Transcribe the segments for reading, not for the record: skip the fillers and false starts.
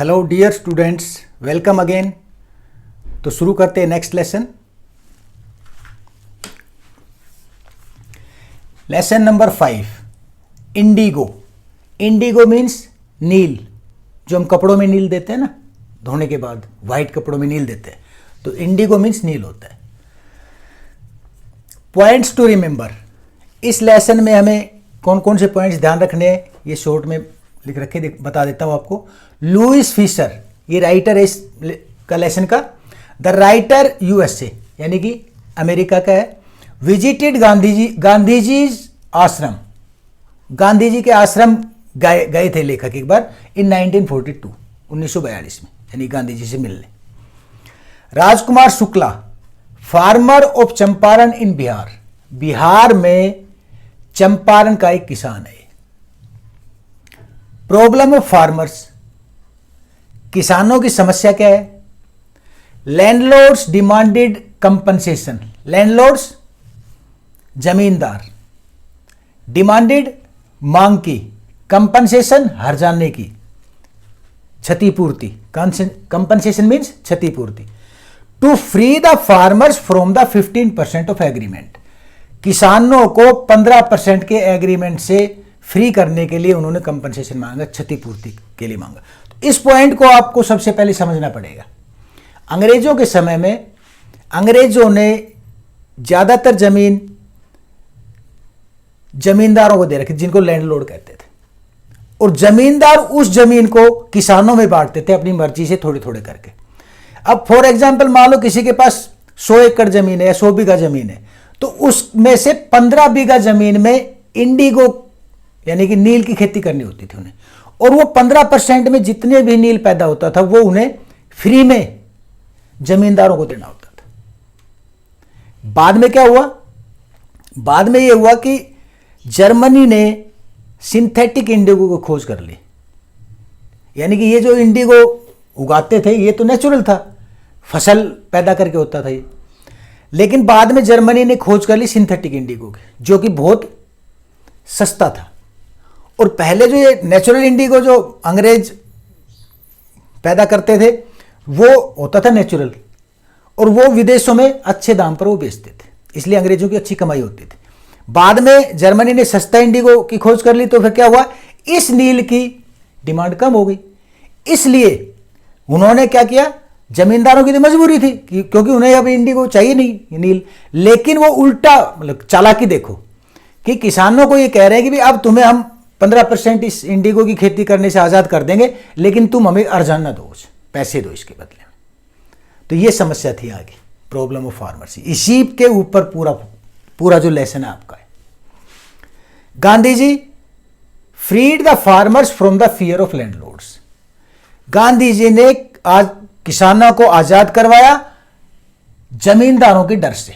Hello dear students, welcome again. तो शुरू करते हैं next lesson. Lesson number 5, indigo. Indigo means neel, जो हम कपड़ों में नील देते हैं ना, धोने के बाद वाइट कपड़ों में नील देते हैं, तो इंडिगो मीन्स नील होता है। पॉइंट्स टू रिमेंबर, इस लेसन में हमें कौन कौन से पॉइंट्स ध्यान रखने हैं ये शॉर्ट में लिख रखे, बता देता हूं आपको। लुइस फिशर, ये राइटर है इस का लेसन का। द राइटर यूएसए यानी कि अमेरिका का है। विजिटेड गांधी जी आश्रम, गांधी जी के आश्रम गए थे लेखक एक बार इन 1942, 1942 में, यानी गांधी जी से मिलने। राजकुमार शुक्ला, फार्मर ऑफ चंपारण इन बिहार, बिहार में चंपारण का एक किसान है। प्रॉब्लम ऑफ फार्मर्स, किसानों की समस्या क्या है। लैंडलॉर्ड्स डिमांडेड कंपनसेशन, लैंडलॉर्ड्स जमींदार, डिमांडेड मांग की, कंपनसेशन हर्जाने की, क्षतिपूर्ति, कंपनसेशन मीन्स क्षतिपूर्ति। To free the farmers from the 15% of agreement, किसानों को 15% के एग्रीमेंट से फ्री करने के लिए उन्होंने कंपनसेशन मांगा, क्षतिपूर्ति के लिए मांगा। तो इस पॉइंट को आपको सबसे पहले समझना पड़ेगा। अंग्रेजों के समय में अंग्रेजों ने ज्यादातर जमीन जमींदारों को दे रखी, जिनको लैंडलॉर्ड कहते थे, और जमींदार उस जमीन को किसानों में बांटते थे अपनी मर्जी से थोड़े थोड़े करके। अब फॉर एग्जाम्पल मान लो किसी के पास 100 एकड़ जमीन है या 100 बीघा जमीन है, तो उसमें से 15 बीघा जमीन में इंडिगो यानी कि नील की खेती करनी होती थी उन्हें, और वो 15% में जितने भी नील पैदा होता था वो उन्हें फ्री में जमींदारों को देना होता था। बाद में क्या हुआ, बाद में ये हुआ कि जर्मनी ने सिंथेटिक इंडिगो को खोज कर ली। यानी कि ये जो इंडिगो उगाते थे ये तो नेचुरल था, फसल पैदा करके होता था ये, लेकिन बाद में जर्मनी ने खोज कर ली सिंथेटिक इंडिगो की, जो कि बहुत सस्ता था। और पहले जो ये नेचुरल इंडिगो जो अंग्रेज पैदा करते थे वो होता था नेचुरल, और वो विदेशों में अच्छे दाम पर वो बेचते थे, इसलिए अंग्रेजों की अच्छी कमाई होती थी। बाद में जर्मनी ने सस्ता इंडिगो की खोज कर ली, तो फिर क्या हुआ, इस नील की डिमांड कम हो गई, इसलिए उन्होंने क्या किया, जमींदारों की तो मजबूरी थी क्योंकि उन्हें अब इंडिगो चाहिए नहीं नील, लेकिन वो उल्टा मतलब चालाकी देखो कि किसानों को ये कह रहे हैं कि भी अब तुम्हें हम 15% इस इंडिगो की खेती करने से आजाद कर देंगे, लेकिन तुम हमें अर्जन न दो, पैसे दो इसके बदले में। तो ये समस्या थी आगे, प्रॉब्लम ऑफ फार्मर्स, इसी के ऊपर पूरा जो लेसन है आपका है। Gandhi ji freed the farmers from the fear of landlords, Gandhi ji ने आज किसानों को आजाद करवाया जमींदारों के डर से।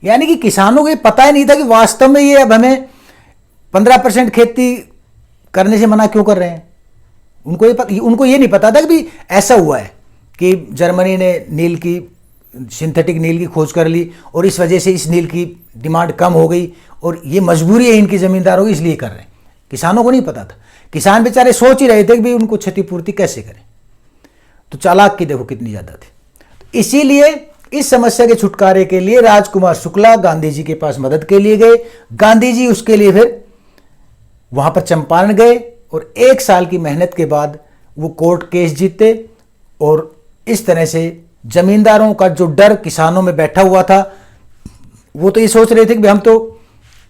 यानी कि किसानों को ये पता ही नहीं था कि वास्तव में ये अब हमें 15% खेती करने से मना क्यों कर रहे हैं। उनको ये नहीं पता था कि भी ऐसा हुआ है कि जर्मनी ने नील की सिंथेटिक नील की खोज कर ली और इस वजह से इस नील की डिमांड कम हो गई और ये मजबूरी है इनकी जमींदारों की, इसलिए कर रहे हैं। किसानों को नहीं पता था, किसान बेचारे सोच ही रहे थे कि भाई उनको क्षतिपूर्ति कैसे करें। तो चालाक की देखो कितनी ज्यादा थी। तो इसीलिए इस समस्या के छुटकारे के लिए राजकुमार शुक्ला गांधी जी के पास मदद के लिए गए। गांधी जी उसके लिए फिर वहां पर चंपारण गए और 1 साल की मेहनत के बाद वो कोर्ट केस जीते, और इस तरह से जमींदारों का जो डर किसानों में बैठा हुआ था, वो तो ये सोच रहे थे कि हम तो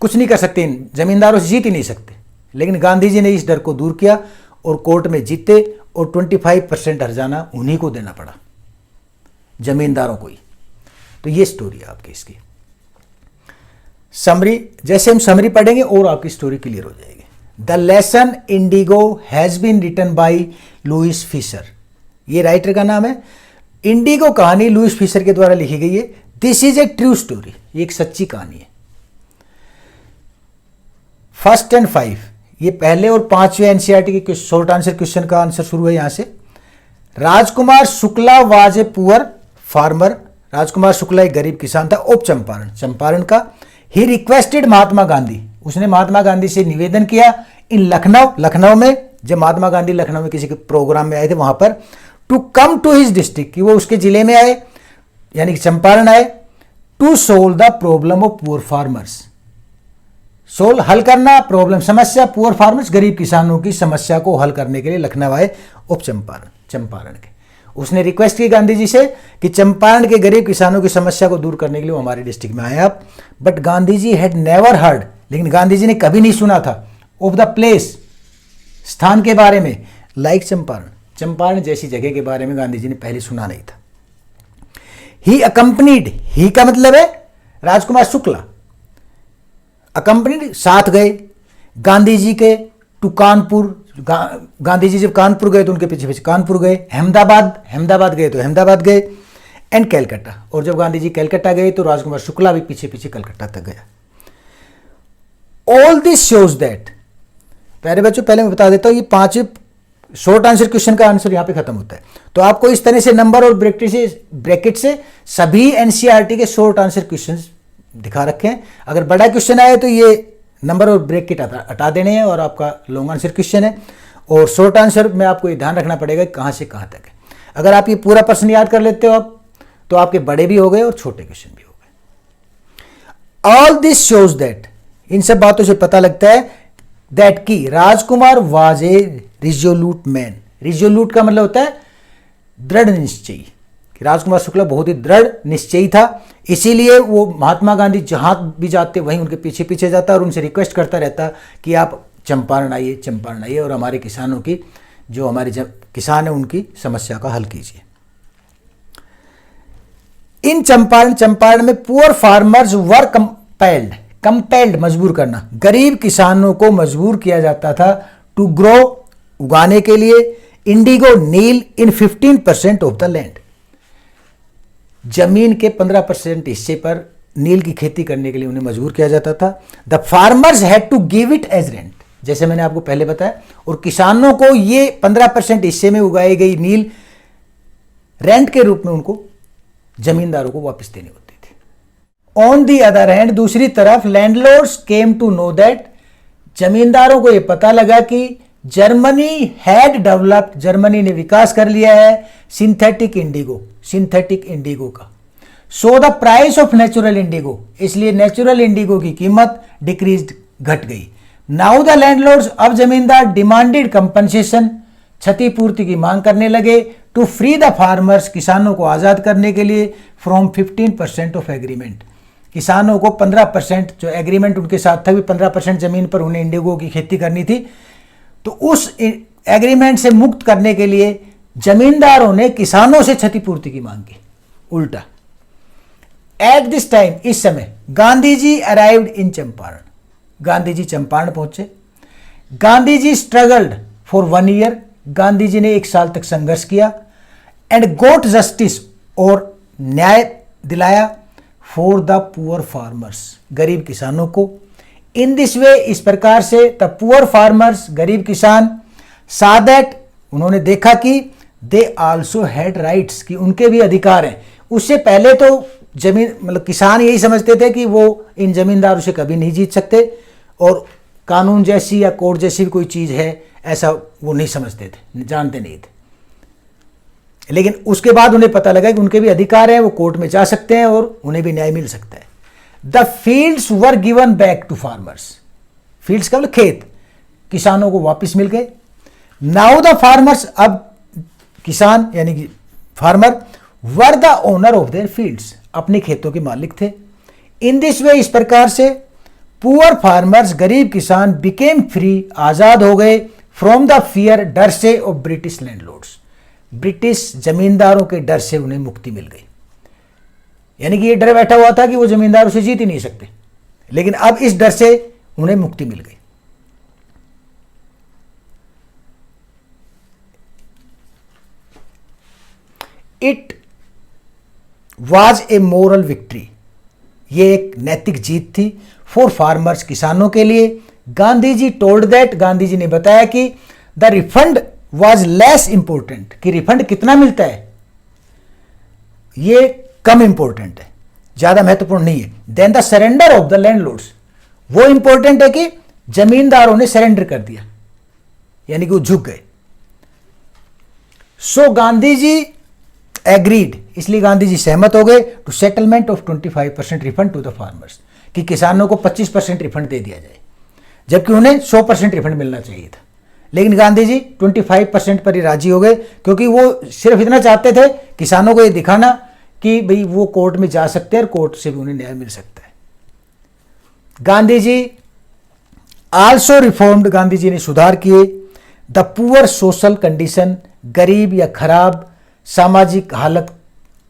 कुछ नहीं कर सकते, इन जमींदारों से जीत ही नहीं सकते, लेकिन गांधी जी ने इस डर को दूर किया और कोर्ट में जीते, और 25% हर्जाना उन्हीं को देना पड़ा, जमींदारों को ही। तो ये स्टोरी है आपकी इसकी समरी। जैसे हम समरी पढ़ेंगे और आपकी स्टोरी क्लियर हो जाएगी। The lesson indigo has been written by Louis Fischer, ये राइटर का नाम है। इंडिगो कहानी लुइस फिशर के द्वारा लिखी गई है। This is a true story, ये एक सच्ची कहानी है। 1st and 5, ये पहले और 5वें एनसीईआरटी के शॉर्ट आंसर क्वेश्चन का आंसर शुरू है यहां से। Rajkumar Shukla was a poor farmer, Rajkumar Shukla एक गरीब किसान था ऑफ चंपारण, चंपारण का। ही रिक्वेस्टेड महात्मा गांधी, उसने महात्मा गांधी से निवेदन किया इन लखनऊ, लखनऊ में जब महात्मा गांधी लखनऊ में किसी के प्रोग्राम में आए थे वहां पर, to come to his district, कि वो उसके जिले में आए यानी कि चंपारण आए, to solve the problem of poor farmers, solve हल करना, प्रॉब्लम समस्या, पुअर फार्मर्स गरीब किसानों की समस्या को हल करने के लिए लखनऊ आए उप चंपारण के। उसने रिक्वेस्ट की गांधी जी से कि चंपारण के गरीब किसानों की समस्या को दूर करने के लिए वो हमारे डिस्ट्रिक्ट में आए आप। But Gandhi ji had never heard, लेकिन गांधी जी ने कभी नहीं सुना था, ऑफ द प्लेस, स्थान के बारे में, लाइक चंपारण, चंपारण जैसी जगह के बारे में गांधी जी ने पहले सुना नहीं था। ही अकम्पनीड, ही का मतलब है राजकुमार शुक्ला, अकम्पनीड साथ गए गांधी जी के टू कानपुर, गांधी जी जब कानपुर गए तो उनके पीछे पीछे कानपुर गए, अहमदाबाद गए तो अहमदाबाद गए, एंड कलकत्ता, और जब गांधी जी कलकत्ता गए तो राजकुमार शुक्ला भी पीछे पीछे कलकत्ता तक गया। ऑल दिस शोज दैट, प्यारे बच्चों पहले मैं बता देता हूं, ये 5 शॉर्ट आंसर क्वेश्चन का आंसर यहां पे खत्म होता है। तो आपको इस तरह से नंबर और ब्रैकेट से सभी एनसीईआरटी के शॉर्ट आंसर क्वेश्चन दिखा रखे हैं। अगर बड़ा क्वेश्चन आए तो ये नंबर और ब्रैकेट हटा देने हैं और आपका लॉन्ग आंसर क्वेश्चन है, और शॉर्ट आंसर में आपको ये ध्यान रखना पड़ेगा कहां से कहां तक है। अगर आप ये पूरा प्रश्न याद कर लेते हो आप, तो आपके बड़े भी हो गए और छोटे क्वेश्चन भी हो गए। ऑल दिस शोज दैट, इन सब बातों से पता लगता है दैट की Rajkumar was a resolute man, resolute का मतलब होता है दृढ़ निश्चयी, कि राजकुमार शुक्ला बहुत ही दृढ़ निश्चयी था, इसीलिए वो महात्मा गांधी जहां भी जाते वहीं उनके पीछे पीछे जाता और उनसे रिक्वेस्ट करता रहता कि आप चंपारण आइए और हमारे किसानों की, जो हमारे किसान है उनकी समस्या का हल कीजिए। इन चंपारण में पुअर फार्मर्स वर कंपेल्ड मजबूर करना, गरीब किसानों को मजबूर किया जाता था टू ग्रो, उगाने के लिए, इंडिगो नील इन 15% ऑफ द लैंड, जमीन के 15% हिस्से पर नील की खेती करने के लिए उन्हें मजबूर किया जाता था। The farmers had to give it as rent, जैसे मैंने आपको पहले बताया, और किसानों को ये 15% हिस्से में उगाई गई नील रेंट के रूप में उनको जमींदारों को वापस देनी होती थी। ऑन दी अदर हैंड, दूसरी तरफ landlords came to know that, जमींदारों को यह पता लगा कि जर्मनी हैड डेवलप्ड, जर्मनी ने विकास कर लिया है सिंथेटिक इंडिगो का। So the price of natural Indigo, इसलिए नेचुरल इंडिगो की कीमत डिक्रीज, घट गई। नाउ द लैंडलॉर्ड्स, अब जमींदार डिमांडेड कंपनसेशन, क्षतिपूर्ति की मांग करने लगे, टू फ्री द फार्मर्स, किसानों को आजाद करने के लिए, फ्रॉम 15% ऑफ एग्रीमेंट, किसानों को 15% जो एग्रीमेंट उनके साथ था, 15% जमीन पर उन्हें इंडिगो की खेती करनी थी, तो उस एग्रीमेंट से मुक्त करने के लिए जमींदारों ने किसानों से क्षतिपूर्ति की मांग की, उल्टा। एट दिस टाइम, इस समय, गांधी जी अराइव्ड इन चंपारण, गांधी जी चंपारण पहुंचे। Gandhi ji struggled for 1 year, Gandhi ji ने 1 साल तक संघर्ष किया, एंड गोट जस्टिस, और न्याय दिलाया, फॉर द पुअर फार्मर्स, गरीब किसानों को। इन दिस वे, इस प्रकार से, द पुअर फार्मर्स, गरीब किसान, सा दैट, उन्होंने देखा कि दे आल्सो हैड राइट्स, कि उनके भी अधिकार हैं। उससे पहले तो जमीन मतलब किसान यही समझते थे कि वो इन जमींदारों से कभी नहीं जीत सकते, और कानून जैसी या कोर्ट जैसी भी कोई चीज़ है ऐसा वो नहीं समझते थे, जानते नहीं थे। लेकिन उसके बाद उन्हें पता लगा कि उनके भी अधिकार हैं, वो कोर्ट में जा सकते हैं और उन्हें भी न्याय मिल सकता है। The fields were given back to farmers, fields का मतलब खेत, किसानों को वापस मिल गए। नाउ द फार्मर्स, अब किसान यानी कि farmer, were the owner of their fields, अपने खेतों के मालिक थे। इन दिस वे, इस प्रकार से, पुअर फार्मर्स, गरीब किसान, बिकेम फ्री, आजाद हो गए, फ्रॉम द फियर, डर से, ऑफ ब्रिटिश लैंडलॉर्ड्स, ब्रिटिश जमींदारों के डर से उन्हें मुक्ति मिल गई। यानी कि ये डर बैठा हुआ था कि वो जमींदारों से जीत ही नहीं सकते, लेकिन अब इस डर से उन्हें मुक्ति मिल गई। It was a moral victory, ये एक नैतिक जीत थी, फॉर फार्मर्स, किसानों के लिए। गांधी जी टोल्ड दैट, गांधी जी ने बताया कि the refund was less important, कि रिफंड कितना मिलता है ये कम इंपॉर्टेंट है, ज्यादा महत्वपूर्ण नहीं है, then the surrender of the landlords, वो इंपॉर्टेंट है कि जमींदारों ने सरेंडर कर दिया, यानी कि वो झुक गए। सो गांधी जी एग्रीड, इसलिए गांधी जी सहमत हो गए to settlement of 25% refund to the farmers, कि किसानों को 25% रिफंड दे दिया जाए, जबकि उन्हें 100% रिफंड मिलना चाहिए था। लेकिन गांधी जी 25% पर ही राजी हो गए, क्योंकि वो सिर्फ इतना चाहते थे किसानों को ये दिखाना कि भाई वो कोर्ट में जा सकते हैं और कोर्ट से भी उन्हें न्याय मिल सकता है। गांधी जी आल्सो रिफॉर्म्ड, गांधी जी ने सुधार किए द पुअर सोशल कंडीशन, गरीब या खराब सामाजिक हालत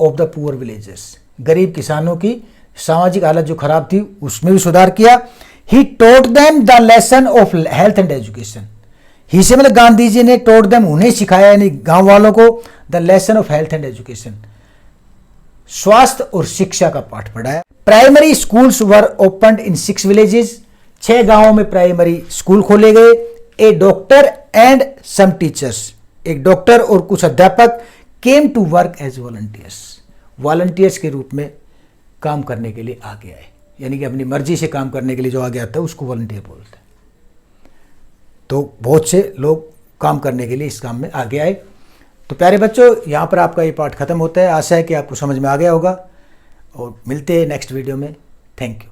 ऑफ द पुअर विलेजेस, गरीब किसानों की सामाजिक हालत जो खराब थी उसमें भी सुधार किया। He taught them the lesson of health and education, he से मतलब गांधी जी ने टोट देम, उन्हें सिखाया यानी गांव वालों को, the lesson of health and education, स्वास्थ्य और शिक्षा का पाठ पढ़ाया। Primary schools were opened in 6 villages, 6 गांवों में प्राइमरी स्कूल खोले गए। A doctor and some teachers, एक डॉक्टर और कुछ अध्यापक came to work as volunteers, volunteers के रूप में काम करने के लिए आगे आए, यानी कि अपनी मर्जी से काम करने के लिए जो आगे आता है उसको वॉलंटियर बोलते हैं। तो बहुत से लोग काम करने के लिए इस काम में आगे आए। तो प्यारे बच्चों, यहाँ पर आपका ये पाठ खत्म होता है। आशा है कि आपको समझ में आ गया होगा और मिलते हैं नेक्स्ट वीडियो में। Thank you.